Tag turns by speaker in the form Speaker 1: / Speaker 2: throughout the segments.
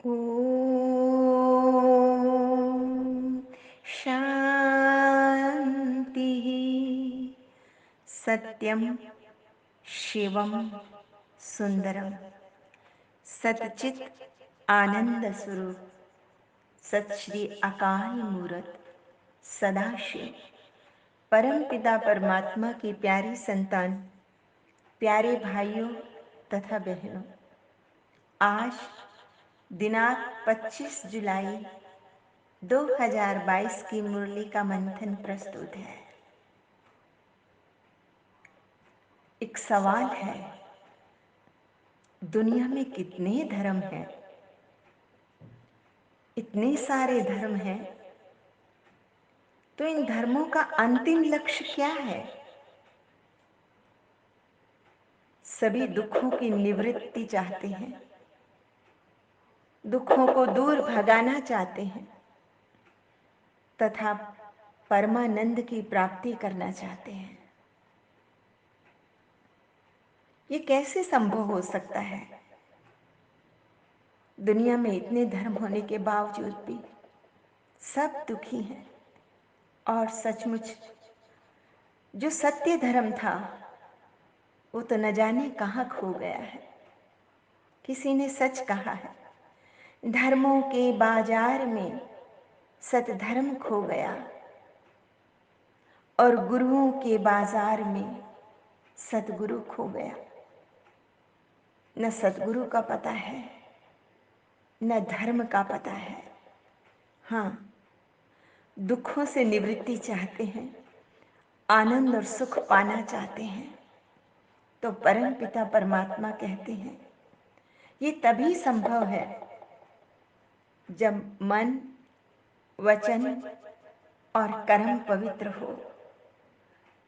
Speaker 1: ॐ शान्तिः। सत्यं शिवं सुंदरम सतचित आनंद स्वरूप सत श्री अकाल मूरत सदाशिव परम पिता परमात्मा की प्यारी संतान, प्यारे भाइयों तथा बहनों, आज दिनांक 25 जुलाई 2022 की मुरली का मंथन प्रस्तुत है। एक सवाल है, दुनिया में कितने धर्म हैं? इतने सारे धर्म हैं, तो इन धर्मों का अंतिम लक्ष्य क्या है? सभी दुखों की निवृत्ति चाहते हैं, दुखों को दूर भगाना चाहते हैं तथा परमानंद की प्राप्ति करना चाहते हैं। ये कैसे संभव हो सकता है? दुनिया में इतने धर्म होने के बावजूद भी सब दुखी हैं और सचमुच जो सत्य धर्म था वो तो न जाने कहाँ खो गया है। किसी ने सच कहा है, धर्मों के बाजार में सतधर्म खो गया और गुरुओं के बाजार में सतगुरु खो गया। न सतगुरु का पता है, न धर्म का पता है। हाँ, दुखों से निवृत्ति चाहते हैं, आनंद और सुख पाना चाहते हैं, तो परम पिता परमात्मा कहते हैं ये तभी संभव है जब मन, वचन और कर्म पवित्र हो,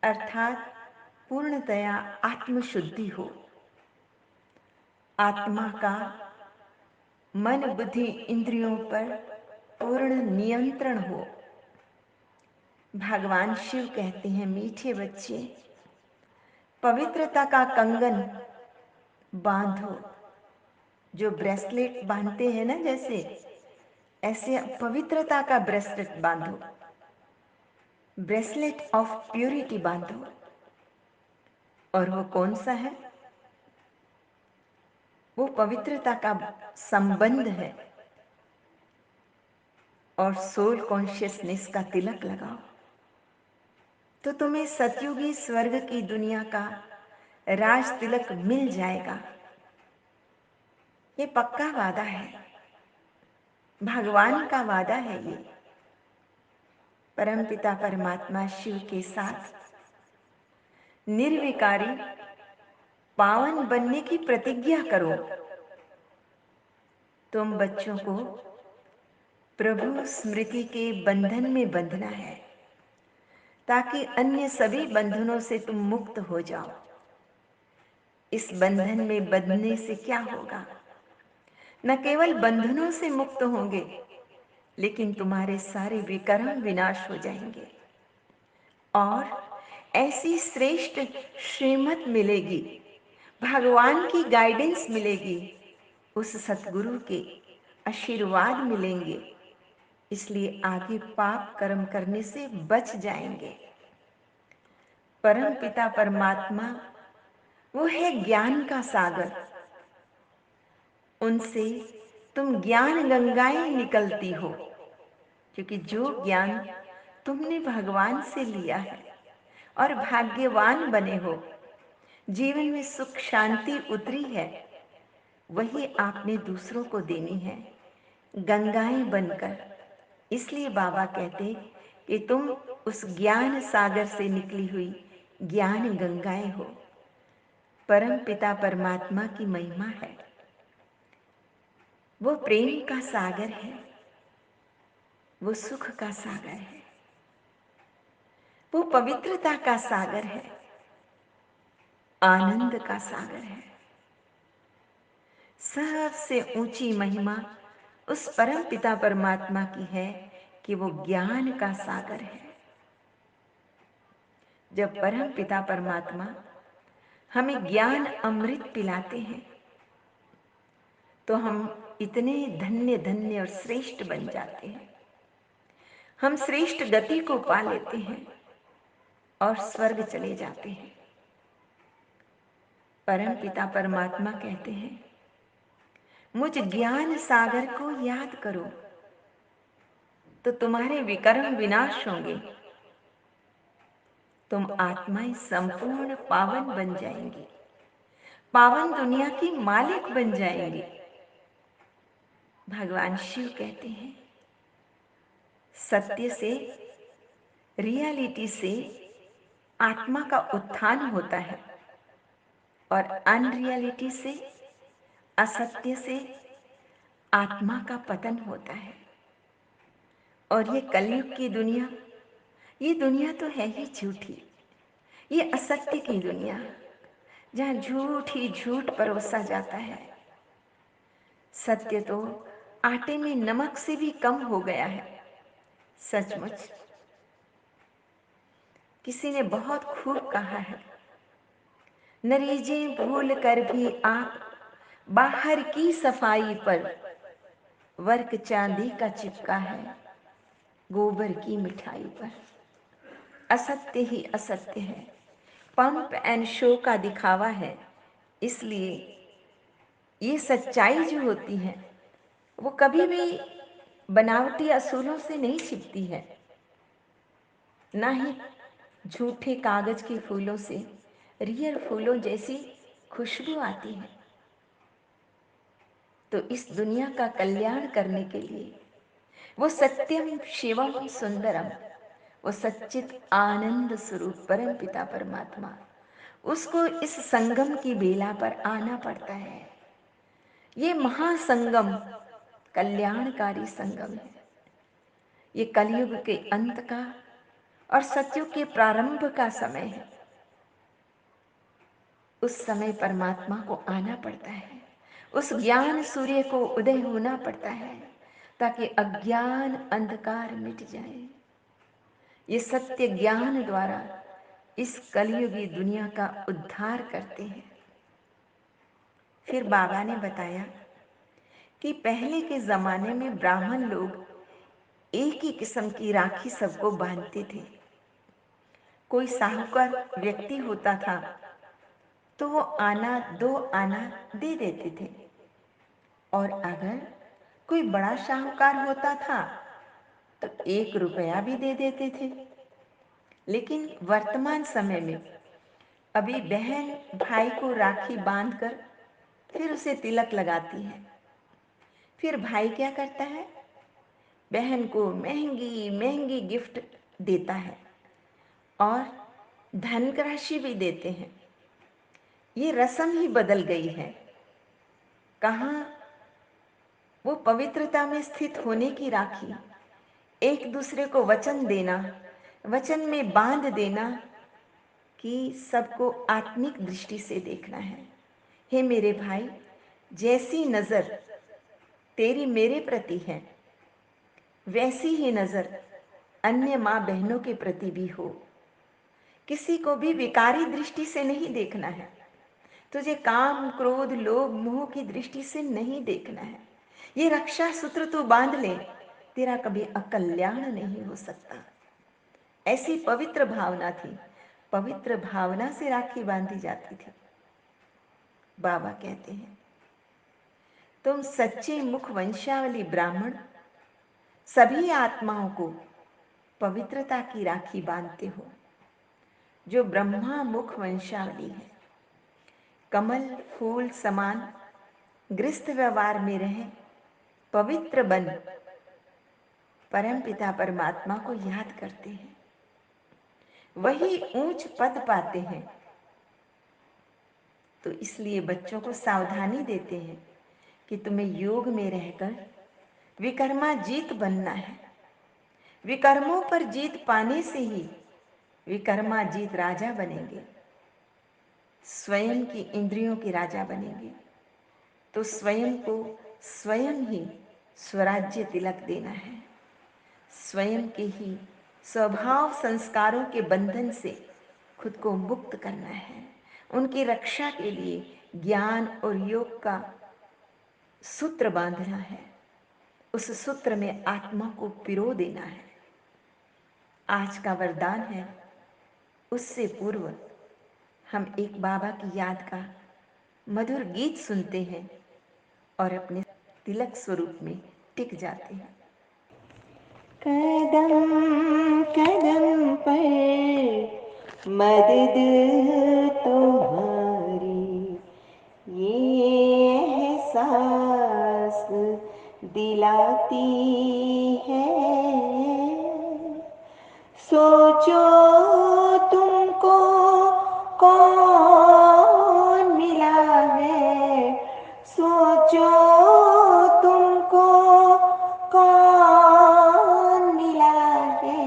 Speaker 1: अर्थात पूर्णतया आत्मशुद्धि हो। आत्मा का मन, बुद्धि, इंद्रियों पर पूर्ण नियंत्रण हो। भगवान शिव कहते हैं, मीठे बच्चे, पवित्रता का कंगन बांधो। जो ब्रेसलेट बांधते हैं ना, जैसे ऐसे पवित्रता का ब्रेसलेट बांधो, ब्रेसलेट ऑफ प्यूरिटी बांधो। और वो कौन सा है? वो पवित्रता का संबंध है और सोल कॉन्शियसनेस का तिलक लगाओ, तो तुम्हें सतयुगी स्वर्ग की दुनिया का राज तिलक मिल जाएगा। ये पक्का वादा है, भगवान का वादा है। ये परमपिता परमात्मा शिव के साथ निर्विकारी पावन बनने की प्रतिज्ञा करो। तुम बच्चों को प्रभु स्मृति के बंधन में बंधना है, ताकि अन्य सभी बंधनों से तुम मुक्त हो जाओ। इस बंधन में बंधने से क्या होगा? न केवल बंधनों से मुक्त होंगे, लेकिन तुम्हारे सारे विकर्म विनाश हो जाएंगे और ऐसी श्रेष्ठ श्रीमत मिलेगी, भगवान की गाइडेंस मिलेगी, उस सतगुरु के आशीर्वाद मिलेंगे। इसलिए आगे पाप कर्म करने से बच जाएंगे। परम पिता परमात्मा वो है ज्ञान का सागर। उनसे तुम ज्ञान गंगाएं निकलती हो, क्योंकि जो ज्ञान तुमने भगवान से लिया है और भाग्यवान बने हो, जीवन में सुख शांति उतरी है, वही आपने दूसरों को देनी है गंगाएं बनकर। इसलिए बाबा कहते कि तुम उस ज्ञान सागर से निकली हुई ज्ञान गंगाएं हो। परम पिता परमात्मा की महिमा है, वो प्रेम का सागर है, वो सुख का सागर है, वो पवित्रता का सागर है, आनंद का सागर है। सबसे ऊंची महिमा उस परम पिता परमात्मा की है कि वो ज्ञान का सागर है। जब परम पिता परमात्मा हमें ज्ञान अमृत पिलाते हैं, तो हम इतने धन्य धन्य और श्रेष्ठ बन जाते हैं। हम श्रेष्ठ गति को पा लेते हैं और स्वर्ग चले जाते हैं। परम पिता परमात्मा कहते हैं, मुझ ज्ञान सागर को याद करो तो तुम्हारे विकर्म विनाश होंगे, तुम आत्माएं संपूर्ण पावन बन जाएंगी, पावन दुनिया की मालिक बन जाएंगी। भगवान शिव कहते हैं, सत्य से, रियलिटी से आत्मा का उत्थान होता है और अनरियलिटी से, असत्य से आत्मा का पतन होता है। और ये कलयुग की दुनिया, ये दुनिया तो है ही झूठी, ये असत्य की दुनिया, जहाँ झूठ ही झूठ परोसा जाता है। सत्य तो आटे में नमक से भी कम हो गया है। सचमुच किसी ने बहुत खूब कहा है, नरीजें भूल कर भी आप बाहर की सफाई पर वर्क चांदी का चिपका है गोबर की मिठाई पर। असत्य ही असत्य है, पंप एंड शो का दिखावा है। इसलिए ये सच्चाई जो होती है वो कभी भी बनावटी असूलों से नहीं छिपती है, ना ही झूठे कागज के फूलों से रियल फूलों जैसी खुशबू आती है। तो इस दुनिया का कल्याण करने के लिए वो सत्यम शिवम सुंदरम, वो सच्चित आनंद स्वरूप परम पिता परमात्मा, उसको इस संगम की बेला पर आना पड़ता है। ये महासंगम कल्याणकारी संगम है। ये कलयुग के अंत का और सतयुग के प्रारंभ का समय है। उस समय परमात्मा को आना पड़ता है, उस ज्ञान सूर्य को उदय होना पड़ता है ताकि अज्ञान अंधकार मिट जाए। ये सत्य ज्ञान द्वारा इस कलयुगी दुनिया का उद्धार करते हैं। फिर बाबा ने बताया कि पहले के जमाने में ब्राह्मण लोग एक ही किस्म की राखी सबको बांधते थे। कोई साहूकार व्यक्ति होता था तो वो आना दो आना दे देते थे, और अगर कोई बड़ा साहूकार होता था तो 1 रुपया भी दे देते थे। लेकिन वर्तमान समय में अभी बहन भाई को राखी बांधकर फिर उसे तिलक लगाती है। फिर भाई क्या करता है, बहन को महंगी महंगी गिफ्ट देता है और धन राशि भी देते हैं। ये रस्म ही बदल गई है। कहाँ वो पवित्रता में स्थित होने की राखी, एक दूसरे को वचन देना, वचन में बांध देना कि सबको आत्मिक दृष्टि से देखना है। हे मेरे भाई, जैसी नजर तेरी मेरे प्रति है वैसी ही नजर अन्य माँ बहनों के प्रति भी हो। किसी को भी विकारी दृष्टि से नहीं देखना है। तुझे काम क्रोध लोभ मोह की दृष्टि से नहीं देखना है। ये रक्षा सूत्र तू बांध ले, तेरा कभी अकल्याण नहीं हो सकता। ऐसी पवित्र भावना थी, पवित्र भावना से राखी बांधी जाती थी। बाबा कहते हैं, तुम सच्चे मुख वंशावली ब्राह्मण सभी आत्माओं को पवित्रता की राखी बांधते हो। जो ब्रह्मा मुख वंशावली है, कमल फूल समान गृहस्थ व्यवहार में रहे, पवित्र बन परम पिता परमात्मा को याद करते हैं, वही ऊंच पद पाते हैं। तो इसलिए बच्चों को सावधानी देते हैं कि तुम्हें योग में रहकर विकर्मा जीत बनना है। विकर्मों पर जीत पाने से ही विकर्मा जीत राजा बनेंगे, स्वयं की इंद्रियों के राजा बनेंगे। तो स्वयं को स्वयं ही स्वराज्य तिलक देना है, स्वयं के ही स्वभाव संस्कारों के बंधन से खुद को मुक्त करना है। उनकी रक्षा के लिए ज्ञान और योग का सूत्र बांधना है, उस सूत्र में आत्मा को पिरो देना है। आज का वरदान है। उससे पूर्व हम एक बाबा की याद का मधुर गीत सुनते हैं और अपने तिलक स्वरूप में टिक जाते हैं। कदम कदम पर मदद तुम्हारी, ये एहसास दिलाती है। सोचो तुमको कौन मिला है, सोचो तुमको कौन मिला है,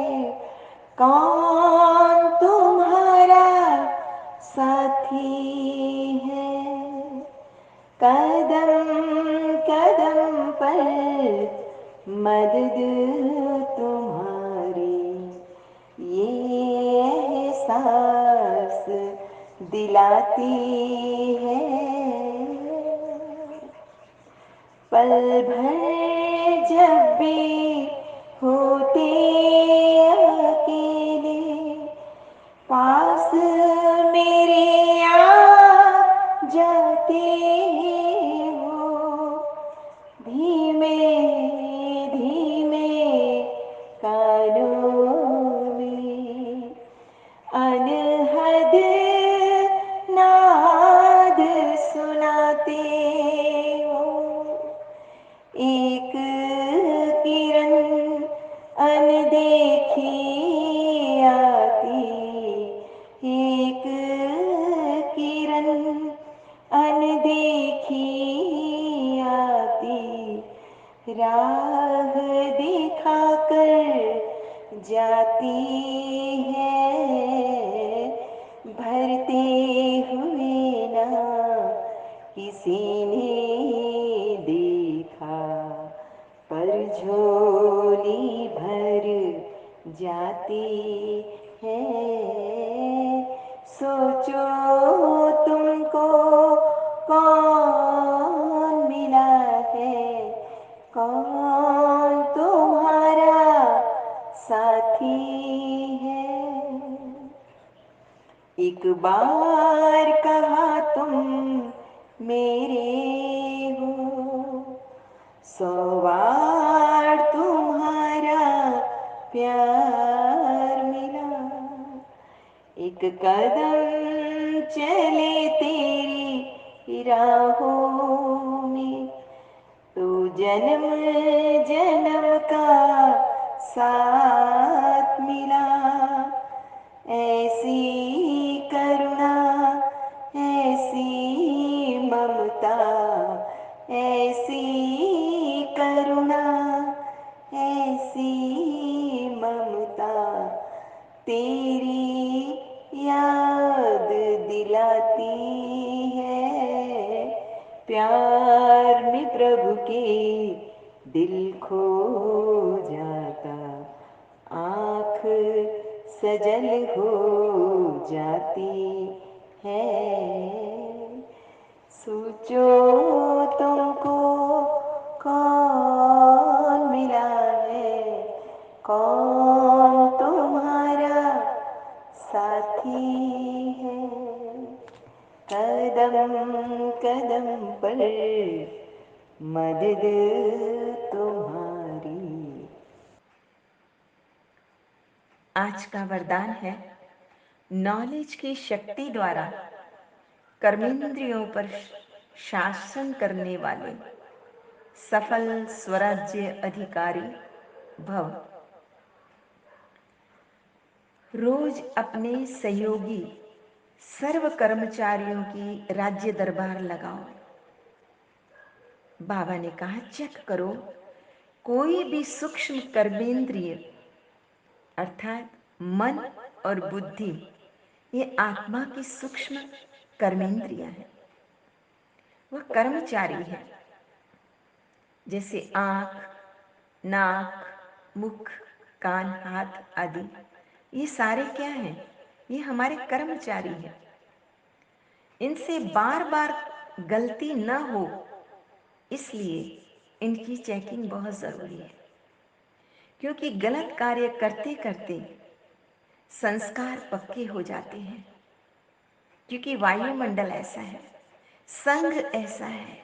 Speaker 1: कौन तुम्हारा साथी है। कदम कदम पर मदद तुम्हारी, ये एहसास दिलाती है। पल भर जब भी होते अकेले, पास मेरे आ जाते हो। धीमे धीमे कानों में अनहद नाद सुनाते हो। एक किरण अनदेखी आती, एक किरण अनदेखी आती, राह दिखाकर जाती है। भरते हुए ना किसी ने देखा, पर झोली भर जाती है। सोचो तुमको कौन मिला है, कौन तुम्हारा साथी है। एक बार कहा तुम मेरे हो, 100 बार तुम्हारा प्यार मिला। एक कदम चले तेरी राहों में, तो जन्म जन्म का साथ मिला। ऐसी करुणा, ऐसी ममता, ऐसी करुणा, ऐसी ममता, तेरी याद दिलाती है। प्यार में प्रभु के दिल खो जाता, आँख सजल हो जाती है। सोचो तुमको कौन मिला है, कौन तुम्हारा साथी है। कदम कदम पर मदद तुम्हारी। आज का वरदान है। नॉलेज की शक्ति द्वारा कर्मेंद्रियों पर शासन करने वाले सफल स्वराज्य अधिकारी भव। रोज अपने सहयोगी सर्व कर्मचारियों की राज्य दरबार लगाओ। बाबा ने कहा, चेक करो, कोई भी सूक्ष्म कर्मेंद्रिय अर्थात मन और बुद्धि, ये आत्मा की सूक्ष्म कर्मेंद्रियां हैं, वह कर्मचारी है। जैसे आँख, नाक, मुख, कान, हाथ आदि, ये सारे क्या हैं? ये हमारे कर्मचारी हैं। इनसे बार बार गलती न हो, इसलिए इनकी चेकिंग बहुत ज़रूरी है, क्योंकि गलत कार्य करते-करते संस्कार पक्के हो जाते हैं, क्योंकि वायुमंडल ऐसा है, संघ ऐसा है।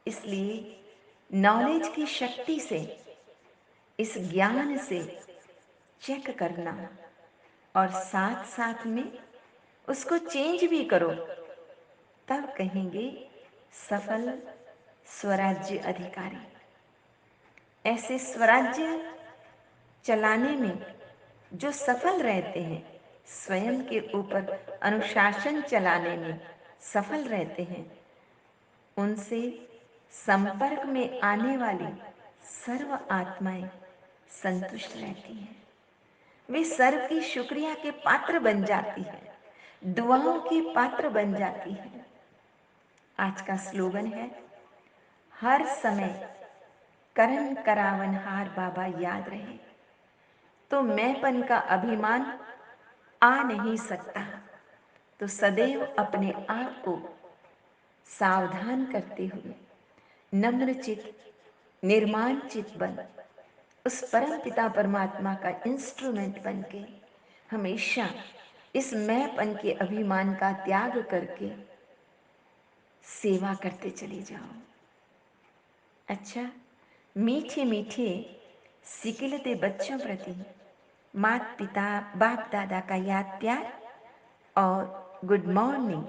Speaker 1: इसलिए नॉलेज की शक्ति से, इस ज्ञान से चेक करना और साथ-साथ में उसको चेंज भी करो, तब कहेंगे सफल स्वराज्य अधिकारी। ऐसे स्वराज्य चलाने में जो सफल रहते हैं, स्वयं के ऊपर अनुशासन चलाने में सफल रहते हैं, उनसे संपर्क में आने वाली सर्व आत्माएं संतुष्ट रहती हैं। वे सर्व की शुक्रिया के पात्र बन जाती हैं, दुआओं की पात्र बन जाती हैं। आज का स्लोगन है, हर समय करन करावन हार बाबा याद रहे। तो मैंपन का अभिमान आ नहीं सकता, तो सदैव अपने आप को सावधान करते हुए नम्र चित, निर्माण चित बन उस परम पिता परमात्मा का इंस्ट्रूमेंट बन के हमेशा इस मैंपन के अभिमान का त्याग करके सेवा करते चले जाओ। अच्छा, मीठे मीठे सिकिलते बच्चों प्रति माता पिता बाप दादा का याद प्यार और गुड मॉर्निंग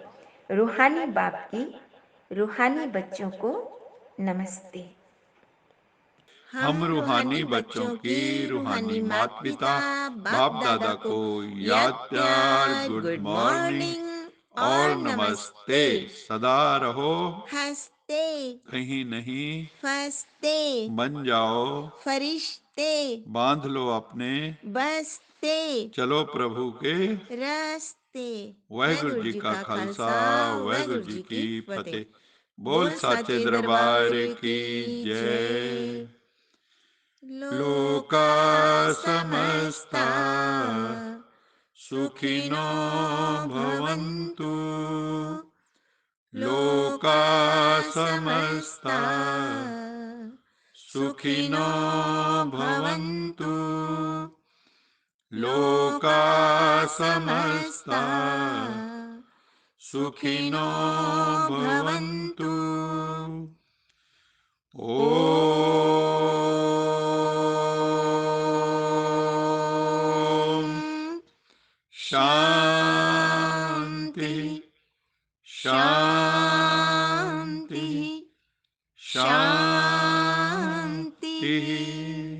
Speaker 1: रूहानी बाप की रूहानी बच्चों को नमस्ते।
Speaker 2: हम रूहानी बच्चों की रूहानी माता पिता बाप दादा को याद प्यार गुड मॉर्निंग और नमस्ते। सदा रहो
Speaker 3: हंसते
Speaker 2: कहीं नहीं
Speaker 3: फंसते
Speaker 2: बन जाओ
Speaker 3: फरिश्ते
Speaker 2: बांध लो अपने
Speaker 3: बसते
Speaker 2: चलो प्रभु के
Speaker 3: रस्ते।
Speaker 2: वाहिगुरु
Speaker 3: वाहिगुरु
Speaker 2: जी
Speaker 3: जी
Speaker 2: का
Speaker 3: का
Speaker 2: खालसा
Speaker 3: खालसा
Speaker 2: वाहिगुरु
Speaker 3: वाहिगुरु
Speaker 2: जी
Speaker 3: जी
Speaker 2: की
Speaker 3: की
Speaker 2: फतेह।
Speaker 3: फतेह।
Speaker 2: बोल
Speaker 3: बोल
Speaker 2: साचे
Speaker 3: साचे
Speaker 2: दरबार
Speaker 3: दरबार
Speaker 2: की
Speaker 3: की
Speaker 2: जय।
Speaker 3: जय।
Speaker 2: लोका
Speaker 3: लोका
Speaker 2: समस्ता
Speaker 3: समस्ता
Speaker 2: सुखिनो
Speaker 3: सुखिनो
Speaker 2: भवन्तु।
Speaker 3: भवन्तु।
Speaker 2: लोका
Speaker 3: लोका
Speaker 2: समस्ता
Speaker 3: समस्ता
Speaker 2: सुखिनो
Speaker 3: सुखिनो
Speaker 2: भवन्तु।
Speaker 3: भवन्तु।
Speaker 2: लोका
Speaker 3: लोका
Speaker 2: समस्ता
Speaker 3: समस्ता
Speaker 2: सुखिनो
Speaker 3: सुखिनो
Speaker 2: भवन्तु।
Speaker 3: भवन्तु।
Speaker 2: ओम
Speaker 3: ॐ
Speaker 2: शांति
Speaker 3: शान्तिः
Speaker 2: शांति
Speaker 3: शान्तिः
Speaker 2: शांति।
Speaker 3: शान्तिः।